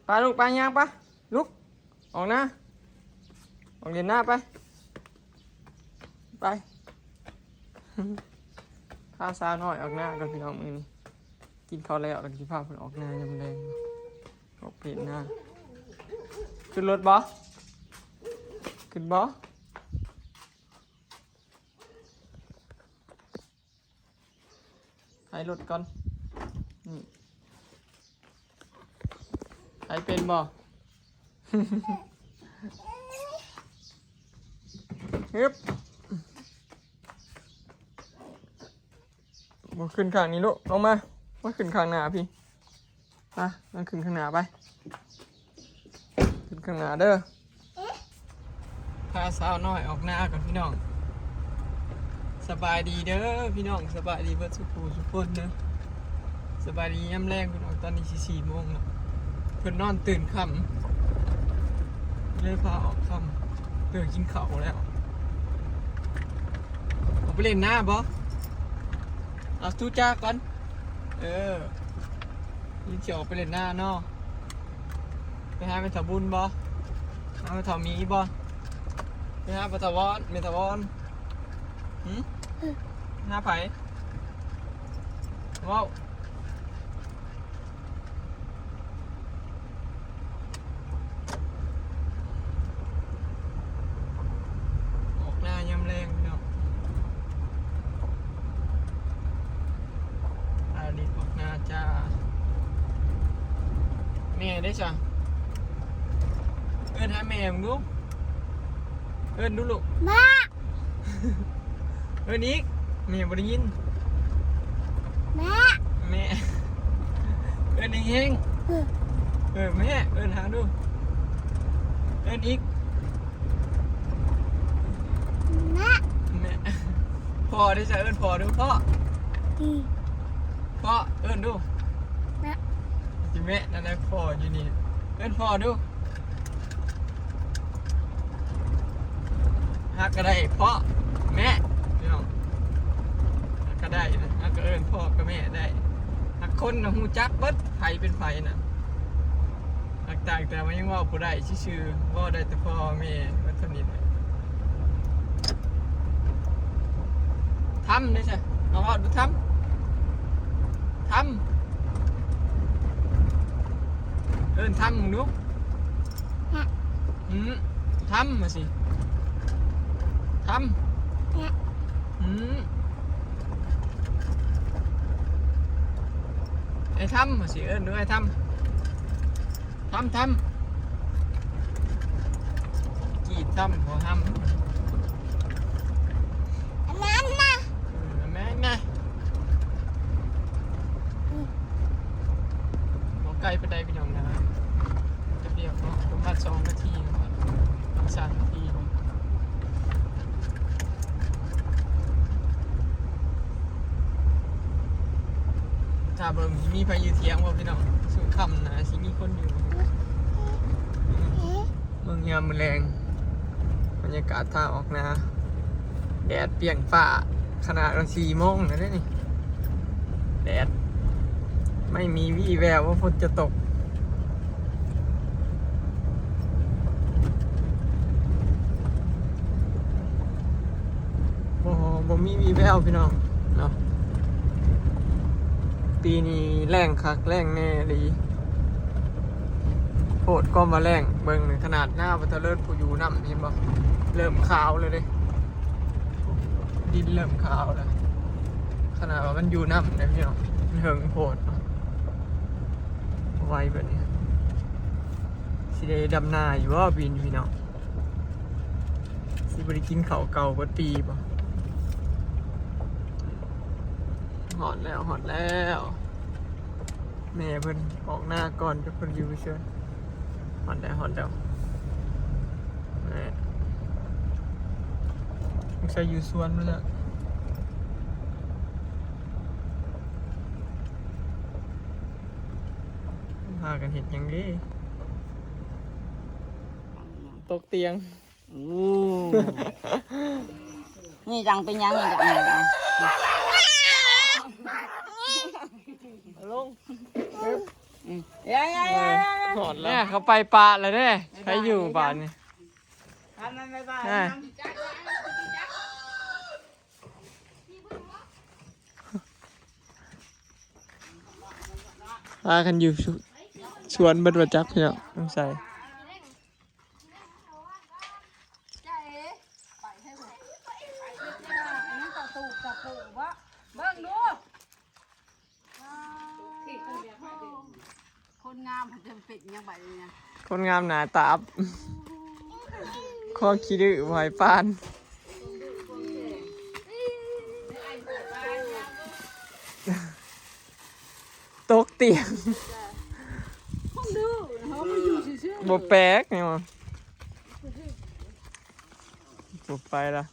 ไปลูกไปย่างไปลุกออกหน้าออกเรียนหน้าไปไป พาซาหน่อยออกหน้ากันพี่น้องมือนี้กินข้าวแล้วกันที่พาเพิ่นออกหน้ายำแรงออกเพลนหน้าขึ้นรถบ่ขึ้นบ่ให้รถก่อนนี่ให้เป็นบ่ ฮึบมาขึ้นข้างนี้ลูกลงมาขึ้นข้างหน้าพี่มาขึ้นข้างหน้าไปขึ้นข้างหน้าเด้อพาสาวน้อยออกหน้าก่อนพี่น้องสบายดีเด้อพี่น้องสบายดีเบิดสุขสุขคนเด้อสบายดีย่ำแรงพี่น้องตอนนี้4 โมงแล้วเพิ่นนอนตื่นค่ำเลยพาออกค่ำเพื่อกินข้าวแล้วออกไปเล่นหน้าบ่เอาทูจ้าก่อนยินเสียงออกไปเล่นหน้าเนาะไปหาไปถาบุญบ่หาไปถามีบ่ไปหาไปถาวรเมถาวรหาไผ่ว้าวออกหน้ายำแรงเนาะอาดิออกหน้าจ้าแม่ได้จ้ะเอิ้นหาแม่มึงดูเอิ้นดูลูกมาเอิ้นอีกแม่บ่ได้ยินแม่เอิ้นเฮงแม่เอิ้นหาดูเอิ้นอีกแม่พ่อได้จ้ะเอิ้นพ่อดูพ่อเอิ้นดูจิแม่นั่นแหละพ่ออยู่นี่เอิ้นพ่อดูฮักก็ได้พ่อแม่พี่น้องฮักก็ได้นะฮักก็เอิ้นพ่อกับแม่ได้ฮักคนนะฮู้จักเบิดไผเป็นไผน่ะฮักต่างแต่ว่ายังเว้าบ่ได้ชื่อๆเว้าได้แต่พ่อแม่ว่าเท่านี้ทำได้จ้ะเอาว่าดูทำเอิ้นทำมึงดูทำมาสิทำไอ้ทำมาสิเอิ้นดูไอ้ทำกี่ทำพอทำนั่นนะแม่นะไกลไปได้พี่น้องนะจะเรียกเนาะประมาณ2 นาที3 นาทีถ้าเบิ่งมีพายุเทียงว่าพี่น้องสุดค่ำนะสิมีคนอยู่เมืองยามแรงบรรยากาศท่าออกนะแดดเปรียงฟ้าขนาด4 โมงนะนี่แดดไม่มีวี่แววว่าฝนจะตกบ่มีวี่แววพี่น้องเนาะปีนี้แรงคักแรงแน่ดีโหดก็มาแรงเบิ่งขนาดหน้าบัตเลิศผู้อยู่น้ำเห็นบ่เริ่มขาวเลยดินเริ่มขาวแล้วขนาดว่ามันอยู่น้ำเนี่ยพี่น้องมันเหิงโหดไวแบบนี้สิได้ดำนาอยู่ว่าปีนพี่น้องสิบริกินเขาเก่าเบิดปีป่ะหอดแล้วแม่เพิ่นออกหน้าก่อนจะเพิ่นอยู่เชิญหอดแล้วแม่ใส่อยู่สวนมาแล้วพากันเห็นยังดีตกเตียงนี่จังเป็นยังนี่จังลง หอดแล้วเขาไปปลาแล้วเด้ใช้อยู่ป่านนี่ ทำมันไป พากันอยู่สวนเบิดวัจักพี่น้องต้องใส่ คนงามมันจะเป็ดยังไงเนี่ย คนงามหนาตาบข้อขี้ดื้อหอยปานตกเตียงบแปลกไงมั้งบไปละ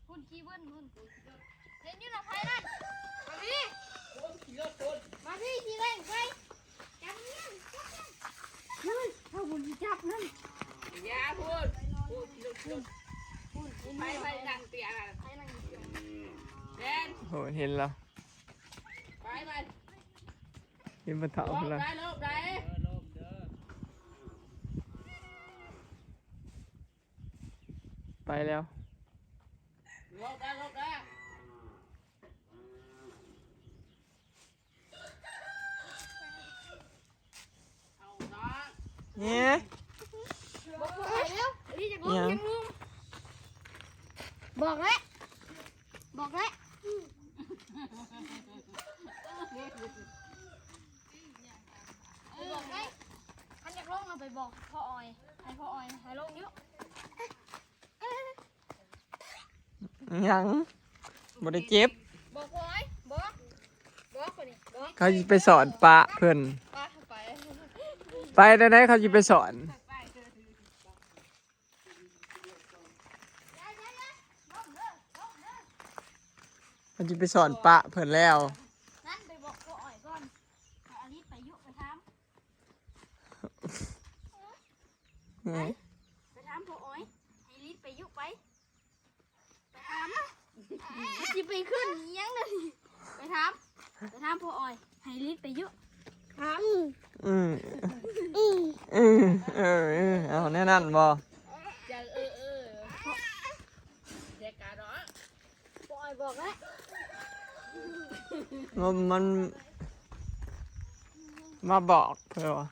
คุณขี้เบิ้ลมึงเล่นอยู่หน้าไฟนั่นมาพี่มาพี่ขี้เล่นไปจับเนี่ยเขาบุญจับนั่น ยาพูดไปดังเตียอะไร ไปนั่ง แดน โหเห็นแล้ว ไป เห็นบนเถา ลบ แล้ว ได้ลบได้ ไปแล้ว ลบได้ลบได้เอาน้อง เนี่ย บอกไปเร็วรีบจะลุงบอกแล้วบอกแล้วบอกได้ขันอยากลงเอาไปบอกพ่อออยให้พ่อออยให้ลงเยอะ ยังบ่ได้เจ็บ บอกพ่อออยบอกคนนี้บอก เขาสิไปสอนปะเพิ่น ป้าไป ไปได้ไหนเขาจะไปสอนเขาจะไปสอนปะเพิ่นแล้ว นั่นไปบอกพ่อออยก่อนให้อลิสไปยุไปถาม ไง ไปถามพ่อออยให้อลิสไปยุไปถามจะไปขึ้นยังเลยไปถามพ่อออยให้อลิสไปยุถาม อืมเอาแน่นั่นบ่ จะเด็กกาดอ พ่อออยบอกแล้ว มันมาบอกเพิ่นว่า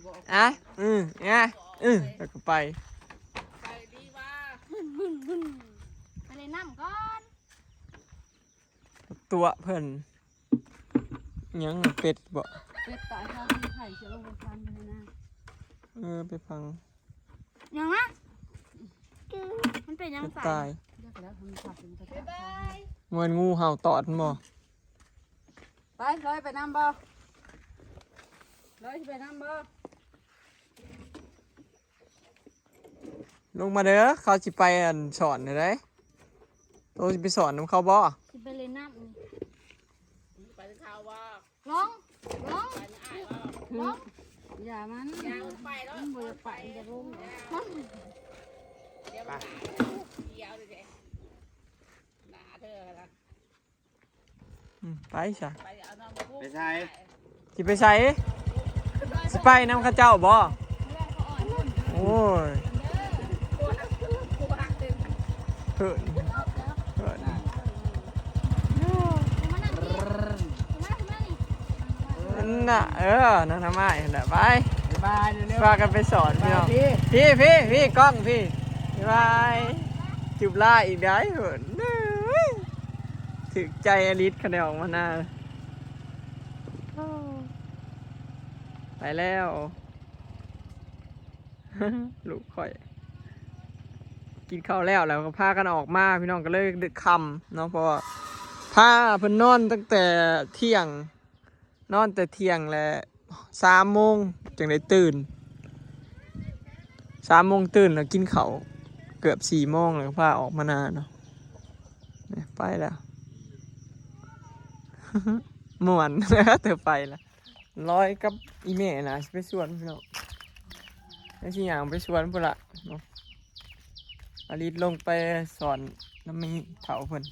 บอก อ่ะแล้วก็ไป ไปดีว่า ไปเลยน้ำก่อน ตัวเพิ่นยังเป็ดบ่ เป็ดตายข้าวไข่จะลงไปฟันเลยนะ ไปฟัง ยังนะมันเป็นยัง เป็ด ไง ตาย เดี๋ยวแล้วคุณขับเป็นกระ บ๊ายบาย มวนงูเห่าตอดบ่ ไปร้อยไปน้ำบ่ร้อยไปน้ำบ่ ลงมาเด้อเขาสิไปสอนได้ โตสิไปสอนนำเขาบ่ สิไปเลยน้ำนี่ ไปข่าวว่า ลอง ไปอ้ายว่า ลอง อย่ามันอย่าไปแล้วมันบ่ไปจะลงเดี๋ยวมาเดียวเลยหนาเธอละ ไปซะ ไปเอาน้ำพุ ไปใช้ สิไปใส่สิไปนำเขาเจ้าบ่ พ่อออยนุ่น โอ้ย กูหักตึง เพิ่น มานั่งนี่มานี่ นั่นน่ะนั่นทำไมนั่นน่ะไป บ๊ายบายเร็ว พากันไปสอนพี่น้อง พี่ พี่กล้องพี่บายจุบล่าอีกได้เหินถึกใจอลิสคะแนนออกมาหน้าไปแล้ว ลูกข่อย กินข้าวแล้วก็พากันออกมาพี่น้องก็เลยดึกคำเนาะเพราะว่าพาเพิ่นนอนตั้งแต่เที่ยง นอนแต่เที่ยงแหละ3 โมงจึงได้ตื่น3 โมงตื่นแล้วกินข้าวเกือบ4 โมงแล้วก็พาออกมานานเนาะเนี่ยไปแล้ว ม่วน เธอไปละร้อยกับอีเมนะสิไปสวนพี่น้องแล้วสิอย่างไปสวนพุ่นละเนาะอาริสลงไปสอนน้ำมีเถาเพิ่น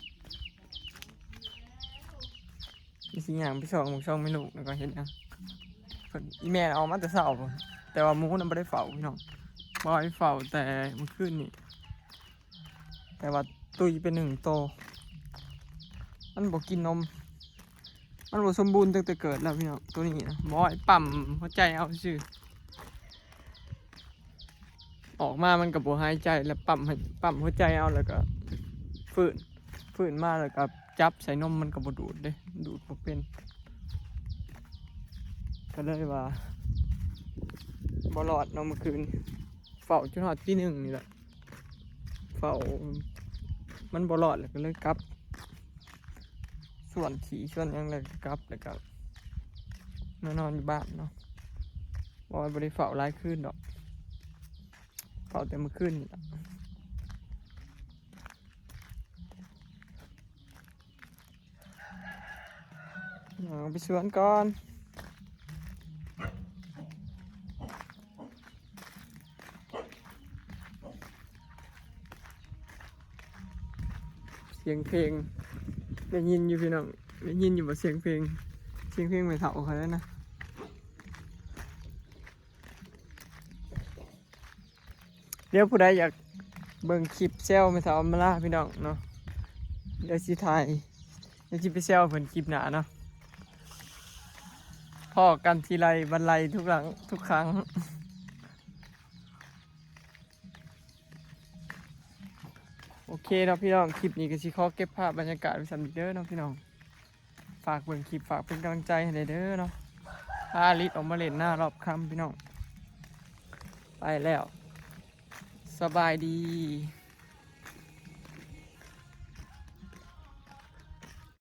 มีสิ่งอย่างไปส่องช่องไม่ลูกแล้วก็เห็นนะเพิ่นอีแม่เอามาแต่เช้าพุ่นแต่ว่าหมูนั้นไม่ได้เฝ้าพี่น้องบ่ให้เฝ้าแต่เมื่อคืนนี่แต่ว่าตุยเป็นหนึ่งโตมันบอกกินนมมันบอกสมบูรณ์ตั้งแต่เกิดแล้วพี่น้องตัวนี้นะบ่ให้ปั๊มหัวใจเอาชื่อออกมามันกับบ่หายใจแล้วปั๊มหัวใจเอาแล้วก็ฝืนมาแล้วก็จับใส่นมมันก็บ่ดูดเด้ดูดบ่เป็นก็เลยว่าบ่รอดเนาะเมื่อคืนเฝ้าจนฮอดตี 1นี่แหละเฝ้ามันบ่รอดแล้วก็เลยกลับส่วนขี่ส่วนหยังเลยกลับแล้วก็มานอนอยู่บ้านเนาะบ่ได้เฝ้าหลายคืนดอกเฝ้าแต่เมื่อคืนนี่ล่ะเอาไปสวนก่อนเสียงเพลงได้ยินอยู่พี่น้องได้ยินอยู่ว่าเสียงเพลงไม่เท่าเขาแล้วนะเดี๋ยวผู้ใดอยากเบิ่งคลิปเซลไม่เท่ามาล่าพี่น้องเนาะเดี๋ยวสิถ่ายเดี๋ยวสิไปเซลเพิ่นคลิปหน้าเนาะพ่อกันทีไรบรรลัยทุกครั้งโอเคเนาะพี่น้องคลิปนี้ก็สิขอเก็บภาพบรรยากาศไว้สำหรับเด้อเนาะพี่น้องฝากเบิ่งคลิปฝากเป็นกำลังใจให้เด้อเนาะพาลิศออกมาเล่นหน้ารอบค่ำพี่น้องไปแล้วสบายดี